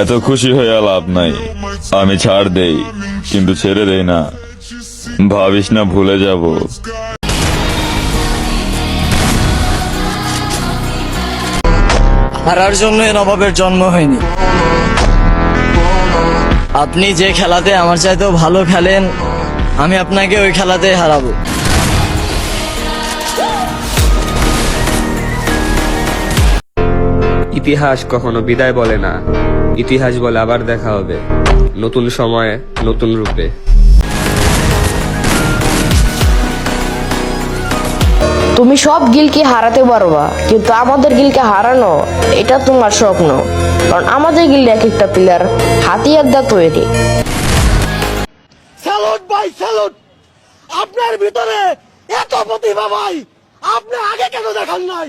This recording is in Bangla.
এত খুশি হয়ে লাভ নাই। আমি ছাড় দেই, কিন্তু ছেড়ে দেই না। ভাবিস না ভুলে যাব। হারার জন্য এ নবাবের জন্ম হয়নি। আপনি যে খেলাতে আমার চাইতেও ভালো খেলেন, আমি আপনাকে ওই খেলাতে হারাবো। ইতিহাস কখনো বিদায় বলে না, ইতিহাস বলে আবার দেখা হবে, নতুন সময়ে নতুন রূপে। তুমি সব গিলকে হারাতে পারবা, কিন্তু আমাদের গিলকে হারানো এটা তোমার স্বপ্ন। কারণ আমাদের গিল্ডে এক একটা প্লেয়ার হাতিয়ার দা তৈরি। স্যালুট ভাই, স্যালুট। আপনার ভিতরে এত প্রতিভা ভাই, আপনি আগে কেন দেখান নাই?